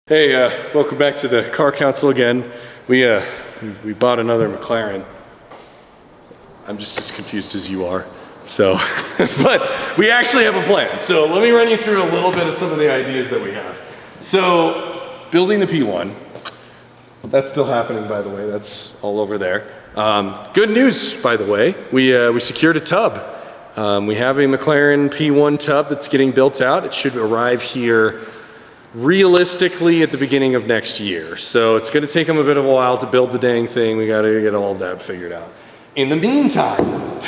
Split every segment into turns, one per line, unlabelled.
Hey, welcome back to the car council again. We bought another McLaren. I'm just as confused as you are. So, but we actually have a plan. So let me run you through a little bit of some of the ideas that we have. So, building the P1. That's still happening, by the way. That's all over there. Good news, by the way. We secured a tub. We have a McLaren P1 tub that's getting built out. It should arrive here realistically at the beginning of next year. So it's gonna take them a bit of a while to build the dang thing. We gotta get all of that figured out. In the meantime,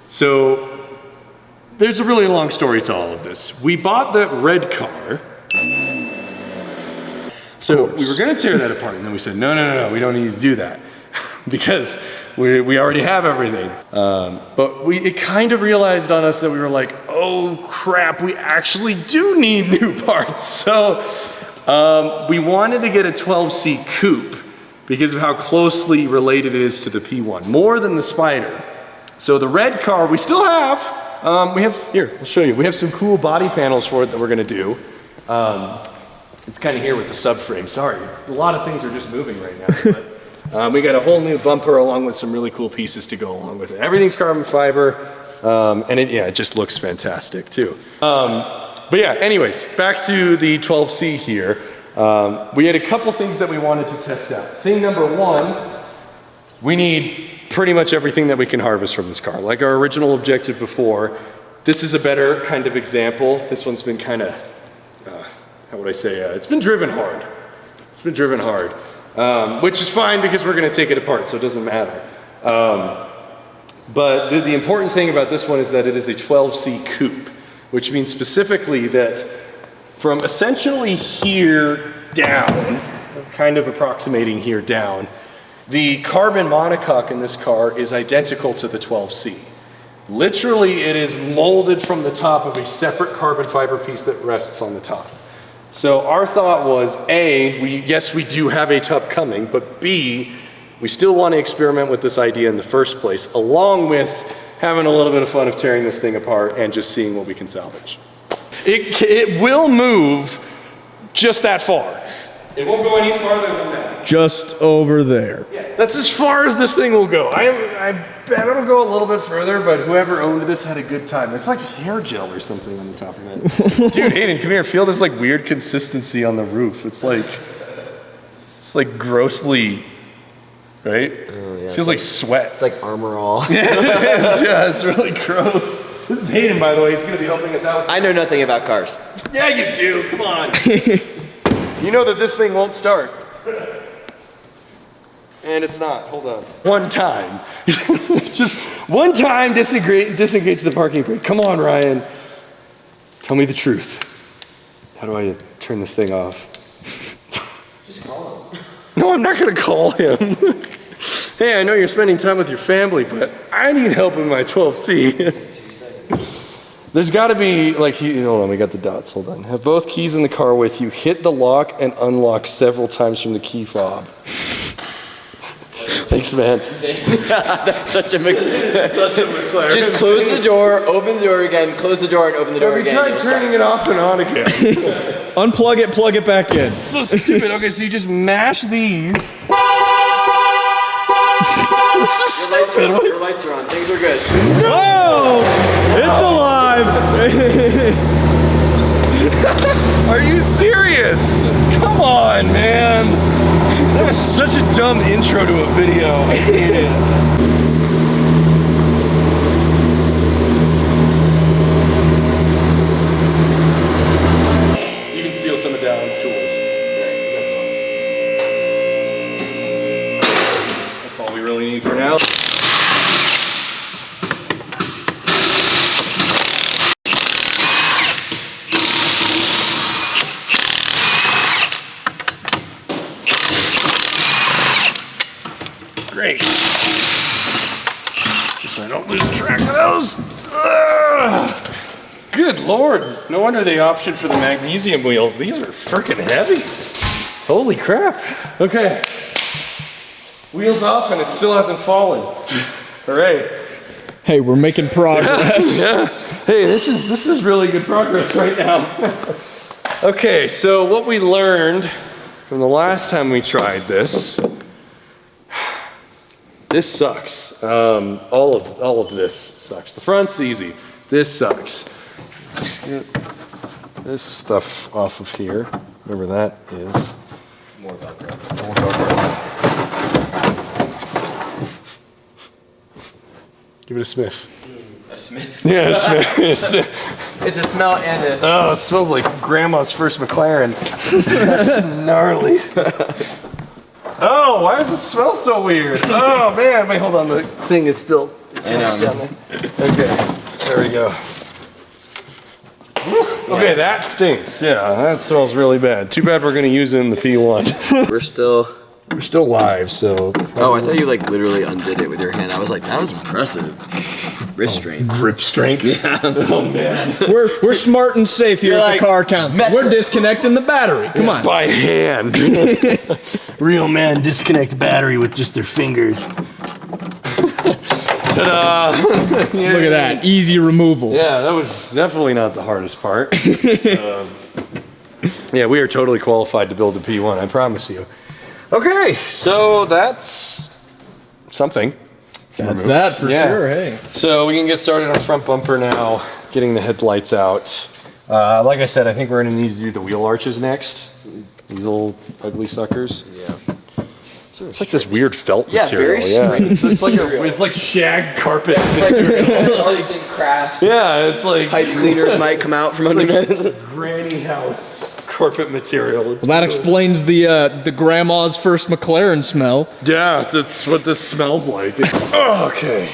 so there's a really long story to all of this. We bought the red car. So we were gonna tear that apart, and then we said, no, we don't need to do that because we already have everything. But it kind of realized on us that we were like, oh crap, we actually do need new parts. So we wanted to get a 12C coupe because of how closely related it is to the P1, more than the Spider. So the red car we still have. Here, I'll show you. We have some cool body panels for it that we're gonna do. It's kind of here with the subframe. Sorry, a lot of things are just moving right now. But we got a whole new bumper along with some really cool pieces to go along with it. Everything's carbon fiber, and it just looks fantastic too. But yeah, anyways, back to the 12C here. We had a couple things that we wanted to test out. Thing number one, we need pretty much everything that we can harvest from this car. Like our original objective before, this is a better kind of example. This one's been kind of, how would I say, it's been driven hard. It's been driven hard. Which is fine because we're gonna take it apart, so it doesn't matter. But the important thing about this one is that it is a 12C coupe, which means specifically that from essentially here down, kind of approximating here down, the carbon monocoque in this car is identical to the 12C. Literally, it is molded from the top of a separate carbon fiber piece that rests on the top. So our thought was, A, yes, we do have a tub coming, but B, we still want to experiment with this idea in the first place, along with having a little bit of fun of tearing this thing apart and just seeing what we can salvage. It will move just that far. It won't go any farther than that.
Just over there.
Yeah, that's as far as this thing will go. I bet it'll go a little bit further, but whoever owned this had a good time. It's like hair gel or something on the top of it. Dude, Hayden, come here. Feel this like weird consistency on the roof. It's like grossly, right?
Oh, yeah,
feels like sweat.
It's like Armor All.
Yeah, it's really gross. This is Hayden, by the way. He's gonna be helping us out.
I know nothing about cars.
Yeah, you do. Come on. You know that this thing won't start. And it's not. Hold on. One time. Just one time disengage the parking brake. Come on, Ryan. Tell me the truth. How do I turn this thing off?
Just call him.
No, I'm not gonna call him. Hey, I know you're spending time with your family, but I need help with my 12C. There's gotta be, like, hold on, we got the dots, hold on. Have both keys in the car with you. Hit the lock and unlock several times from the key fob. Thanks, man.
That's such a
McLaren.
Just close the door, open the door again, close the door and open the door again.
We tried turning it off and on again.
Unplug it, plug it back in.
So stupid. Okay, so you just mash these. This is stupid.
Your lights are on, things are good.
Whoa! It's alive!
Are you serious? Come on, man. That was such a dumb intro to a video. I hate it. You can steal some of Dallin's tools. That's all we really need for now. Great. Just so I don't lose track of those. Ugh. Good Lord. No wonder they opted for the magnesium wheels. These are freaking heavy. Holy crap. Okay. Wheels off and it still hasn't fallen. Hooray.
Hey, we're making progress.
Yeah. Hey, this is really good progress right now. Okay, so what we learned from the last time we tried this, this sucks. All of this sucks. The front's easy. This sucks. Let's get this stuff off of here, whatever that is.
More Velcro.
More Velcro. Give it a sniff.
A Smith.
Yeah, a sniff.
It's a smell and a.
Oh, it smells like grandma's first McLaren. That's gnarly. Oh, why does it smell so weird? Oh man, wait, hold on. The thing is still attached down there. Okay, there we go. Okay, that stinks. Yeah, that smells really bad. Too bad we're gonna use it in the P1.
We're still
live, so.
Oh, I thought you like literally undid it with your hand. I was like, that was impressive. Wrist strength.
Grip strength.
Yeah.
Oh man.
We're smart and safe here
You're
at
like
the car council. We're disconnecting the battery. Come on.
By hand. Real men disconnect the battery with just their fingers. Ta-da!
Look at that. Easy removal.
Yeah, that was definitely not the hardest part. Yeah, we are totally qualified to build a P1, I promise you. Okay, so that's something.
That's that for sure, hey.
So we can get started on front bumper now, getting the headlights out. Like I said, I think we're gonna need to do the wheel arches next. These little ugly suckers.
Yeah.
It's like this weird felt
Yeah,
material.
very strange.
It's like shag carpet.
Arts and crafts.
Yeah, it's like
Pipe cleaners might come out from underneath.
granny house carpet material. It's
Well, that explains the grandma's first McLaren smell.
yeah, that's what this smells like. Oh, okay.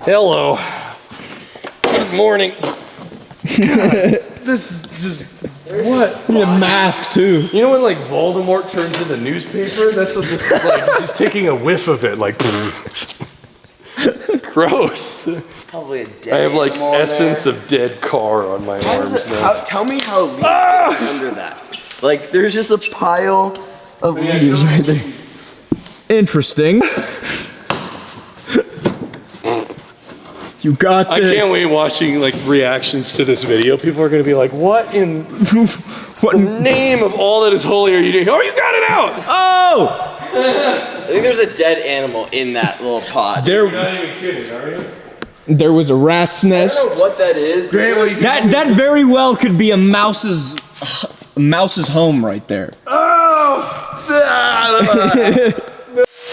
Hello. Good morning. God, this is just what?
You need a mask too.
You know when like Voldemort turns into newspaper? That's what this is like. It's just taking a whiff of it, like. It's gross.
Probably a dead
I have like
animal in
essence
there.
of dead car on my
How does
arms
it,
now.
tell me how leaves get under that. Like, there's just a pile of leaves right there.
Interesting. You got
I
this.
can't wait watching like reactions to this video. People are gonna be like, "What in the name of all that is holy are you doing?" Oh, you got it out!
Oh!
I think there's a dead animal in that little pod.
You're not even kidding, are you?
There was a rat's
I
nest.
don't know what that is.
That very well could be a mouse's home right there.
Oh!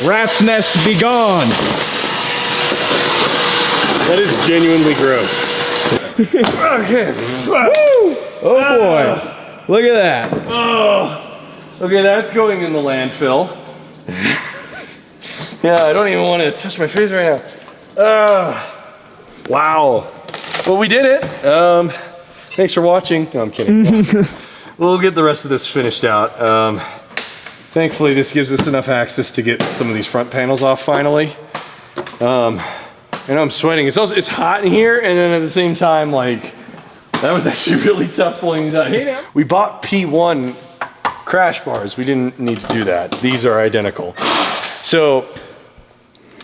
Rat's nest be gone.
That is genuinely gross. Okay.
Oh boy. Look at that.
Oh. Okay, that's going in the landfill. Yeah, I don't even want to touch my face right now. Wow. Well, we did it. Thanks for watching. No, I'm kidding. We'll get the rest of this finished out. Thankfully, this gives us enough access to get some of these front panels off finally. I know I'm sweating. It's hot in here, and then at the same time, like, that was actually really tough pulling these out. Hey, now. We bought P1 crash bars. We didn't need to do that. These are identical. So,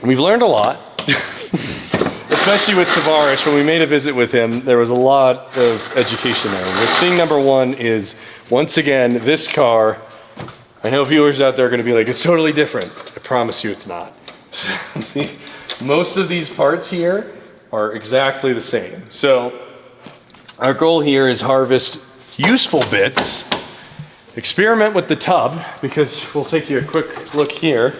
we've learned a lot. Especially with Tavares, when we made a visit with him, there was a lot of education there. The thing number one is, once again, this car, I know viewers out there are gonna be like, it's totally different. I promise you it's not. Most of these parts here are exactly the same. So our goal here is harvest useful bits, experiment with the tub, because we'll take you a quick look here.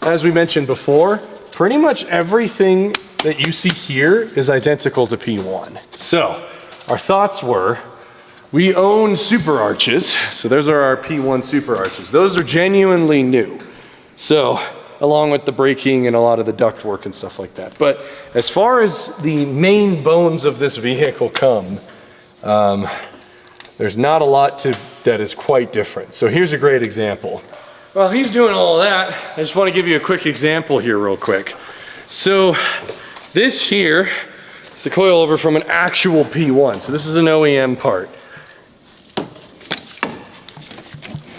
As we mentioned before, pretty much everything that you see here is identical to P1. So our thoughts were, we own super arches. So those are our P1 super arches. Those are genuinely new. So along with the braking and a lot of the duct work and stuff like that. But as far as the main bones of this vehicle come, there's not a lot that is quite different. So here's a great example. While he's doing all of that, I just want to give you a quick example here real quick. So this here is the coilover from an actual P1. So this is an OEM part.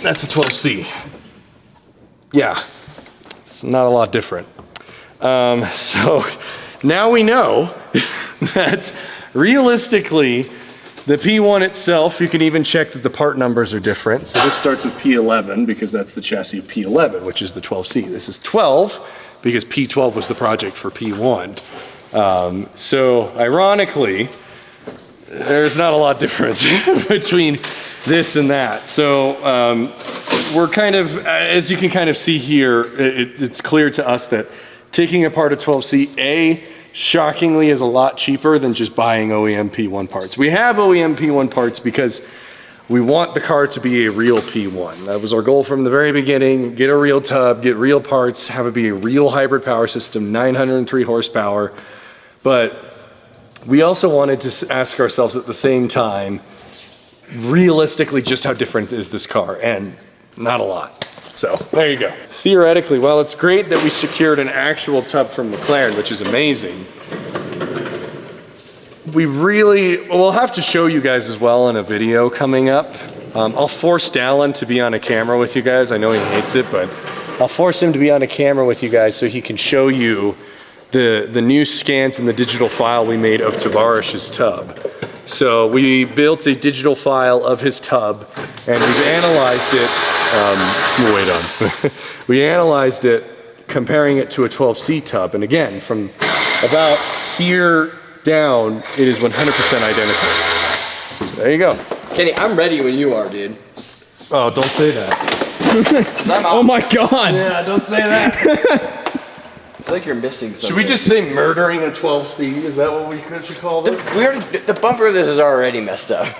That's a 12C. Yeah. It's not a lot different. So now we know that realistically, The P1 itself, you can even check that the part numbers are different. So this starts with P11 because that's the chassis of P11, which is the 12C. This is 12 because P12 was the project for P1. So ironically, there's not a lot of difference between this and that. So we're kind of, as you can kind of see here, it's clear to us that taking apart a 12C, shockingly is a lot cheaper than just buying OEM P1 parts. We have OEM P1 parts because we want the car to be a real P1. That was our goal from the very beginning. Get a real tub, get real parts, have it be a real hybrid power system, 903 horsepower. But we also wanted to ask ourselves at the same time, realistically, just how different is this car? And not a lot. So there you go. Theoretically, while it's great that we secured an actual tub from McLaren, which is amazing, we'll have to show you guys as well in a video coming up. I'll force Dallin to be on a camera with you guys. I know he hates it, but I'll force him to be on a camera with you guys so he can show you the new scans and the digital file we made of Tavarish's tub. So we built a digital file of his tub and we've analyzed it. Wait on. We analyzed it, comparing it to a 12C tub. And again, from about here down, it is 100% identical. So there you go.
Kenny, I'm ready when you are, dude.
Oh, don't say that.
Oh my God.
Yeah, don't say that.
I feel like you're missing something.
Should we just say murdering a 12C? Is that what we should call this?
The bumper of this is already messed up.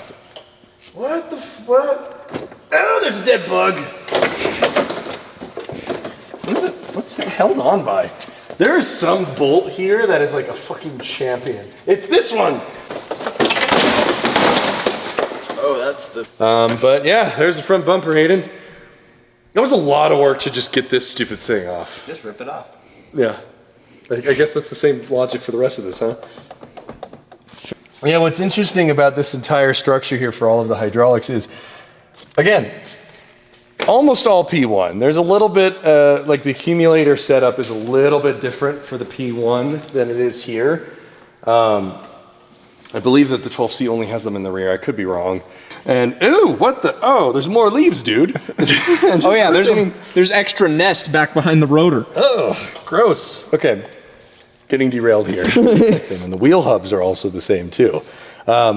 What the what? Oh, there's a dead bug. What is it? What's it held on by? There is some bolt here that is like a fucking champion. It's this one.
Oh, that's the...
But yeah, there's the front bumper, Hayden. That was a lot of work to just get this stupid thing off.
Just rip it off.
Yeah. I guess that's the same logic for the rest of this, huh? Yeah, what's interesting about this entire structure here for all of the hydraulics is, again, almost all P1. There's a little bit, like the accumulator setup is a little bit different for the P1 than it is here. I believe that the 12C only has them in the rear. I could be wrong. And, ooh, what the, oh, there's more leaves, dude.
Oh yeah, there's extra nest back behind the rotor.
Oh, gross. Okay, getting derailed here. And the wheel hubs are also the same too.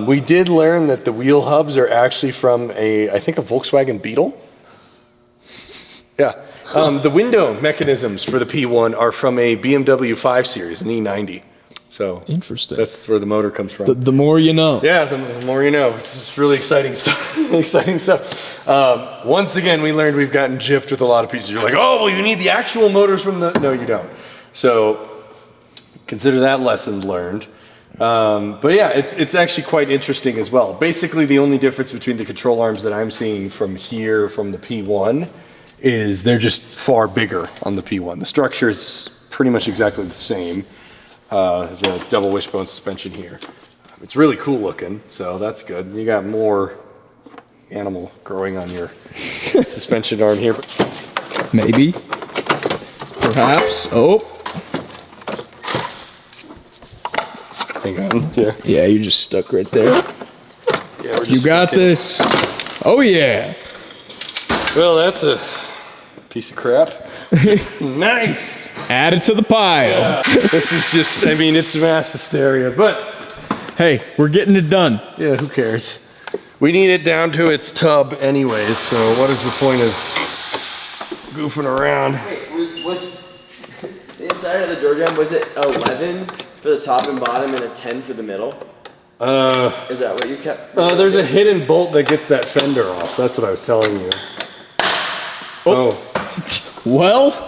We did learn that the wheel hubs are actually from I think a Volkswagen Beetle. Yeah. The window mechanisms for the P1 are from a BMW 5 Series, an E90. So
interesting.
That's where the motor comes from.
The more you know.
Yeah, the more you know. This is really exciting stuff. Exciting stuff. Once again, we learned we've gotten gypped with a lot of pieces. You're like, oh, well, you need the actual motors from the... No, you don't. So consider that lesson learned. But yeah, it's actually quite interesting as well. Basically, the only difference between the control arms that I'm seeing from here, from the P1, is they're just far bigger on the P1. The structure is pretty much exactly the same. The double wishbone suspension here. It's really cool looking, so that's good. You got more animal growing on your suspension arm here.
Maybe. Perhaps. Oh.
Hang on. Yeah.
Yeah, you just stuck right there.
Yeah, we're just
You got this. Oh yeah.
Well, that's a piece of crap. Nice.
Add it to the pile.
Yeah. This is just, I mean, it's mass hysteria, but
Hey, we're getting it done.
yeah, who cares? We need it down to its tub anyways, so what is the point of goofing around?
Wait, was the inside of the door jam, was it 11 for the top and bottom and a 10 for the middle? Is that what you kept?
There's a hidden bolt that gets that fender off. That's what I was telling you. Oh.
Well.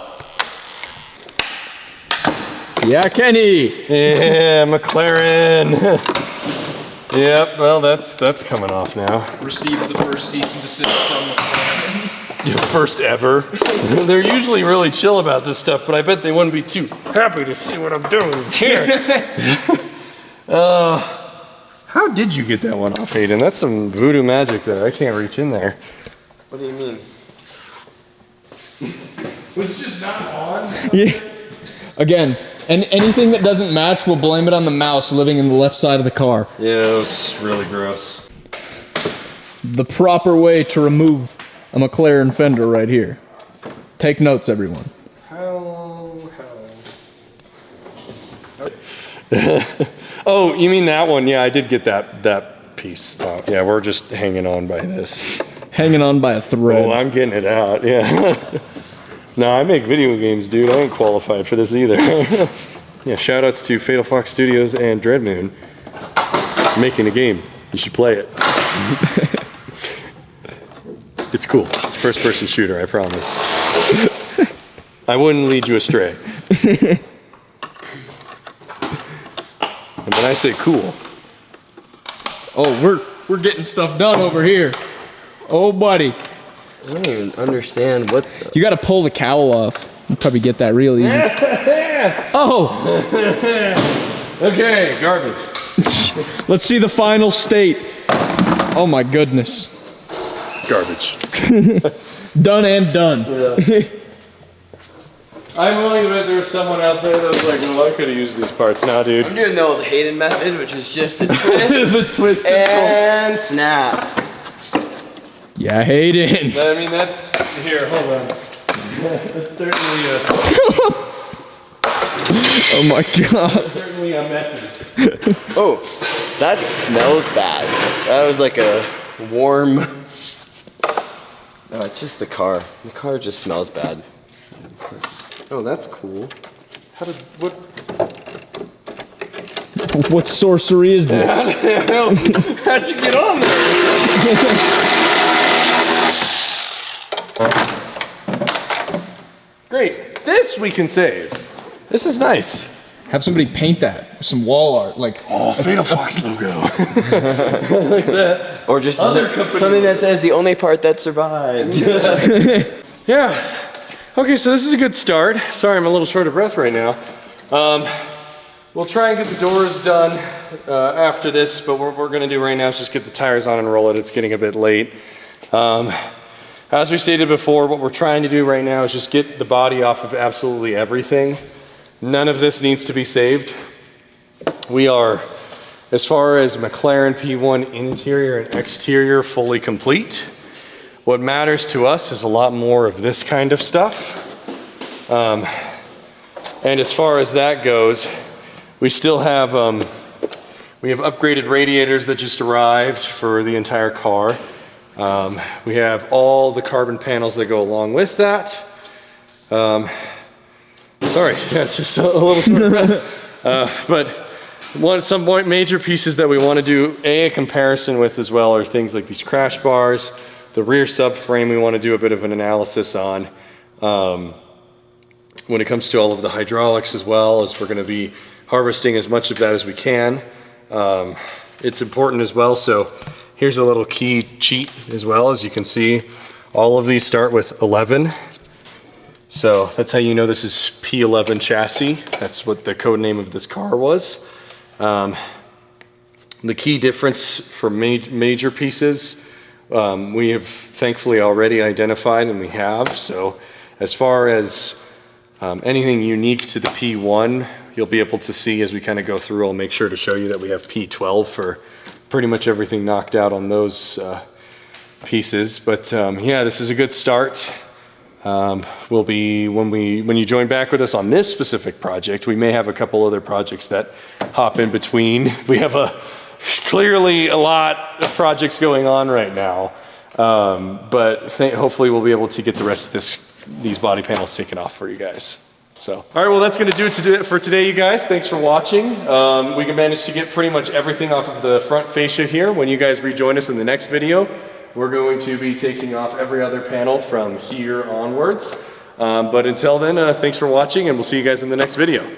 Yeah, Kenny.
Yeah, McLaren. Yep, well, that's coming off now.
Receives the first cease and desist from McLaren.
Your first ever. They're usually really chill about this stuff, but I bet they wouldn't be too happy to see what I'm doing here. How did you get that one off, Hayden? That's some voodoo magic there. I can't reach in there.
What do you mean?
Was it just not on?
Yeah. Again, and anything that doesn't match, we'll blame it on the mouse living in the left side of the car.
Yeah, it was really gross.
the proper way to remove a McLaren fender right here. Take notes, everyone.
Oh, you mean that one? Yeah, I did get that piece out. Yeah, we're just hanging on by this.
Hanging on by a thread.
Oh, I'm getting it out, yeah. No, I make video games, dude. I ain't qualified for this either. Yeah, shout outs to Fatal Fox Studios and Dreadmoon. Making a game. You should play it. It's cool. It's a first person shooter, I promise. I wouldn't lead you astray. And when I say cool.
Oh, we're getting stuff done over here. Oh, buddy.
I don't even understand what the...
You gotta pull the cowl off. You'll probably get that real easy. Oh!
Okay, garbage.
Let's see the final state. Oh my goodness.
Garbage.
Done and done.
Yeah. I'm willing to bet there was someone out there that was like, well, I could have used these parts. Nah, dude.
I'm doing the old Hayden method, which is just the twist
The twist
and snap.
Yeah, Hayden.
I mean, that's... Here, hold on. That's certainly a...
Oh my god.
That's certainly a method.
Oh, that smells bad. That was like a warm... Oh, it's just the car. The car just smells bad.
Oh, that's cool. How did... What...
What sorcery is this?
How'd you get on there? Great. This we can save. This is nice.
Have somebody paint that with some wall art, like...
Oh, Fatal Fox logo. Like that.
Or just something that says the only part that survived.
Yeah. Okay, so this is a good start. Sorry, I'm a little short of breath right now. We'll try and get the doors done after this, but what we're gonna do right now is just get the tires on and roll it. It's getting a bit late. As we stated before, what we're trying to do right now is just get the body off of absolutely everything. None of this needs to be saved. We are, as far as McLaren P1 interior and exterior, fully complete. What matters to us is a lot more of this kind of stuff. And as far as that goes, we still have, we have upgraded radiators that just arrived for the entire car. We have all the carbon panels that go along with that. Sorry, that's just a little short of breath. But some major pieces that we want to do a comparison with as well are things like these crash bars, the rear subframe we want to do a bit of an analysis on. When it comes to all of the hydraulics as well, as we're going to be harvesting as much of that as we can. It's important as well, so here's a little key cheat as well. As you can see, all of these start with 11. So that's how you know this is P11 chassis. That's what the code name of this car was. The key difference for major pieces, we have thankfully already identified, and we have. So as far as anything unique to the P1, you'll be able to see as we kind of go through. I'll make sure to show you that we have P12 for pretty much everything knocked out on those pieces. But yeah, this is a good start. We'll be, when you join back with us on this specific project, we may have a couple other projects that hop in between. We have clearly a lot of projects going on right now. But hopefully we'll be able to get the rest of these body panels taken off for you guys. So, all right, well, that's going to do it for today, you guys. Thanks for watching. We can manage to get pretty much everything off of the front fascia here. When you guys rejoin us in the next video, we're going to be taking off every other panel from here onwards. But until then, thanks for watching, and we'll see you guys in the next video.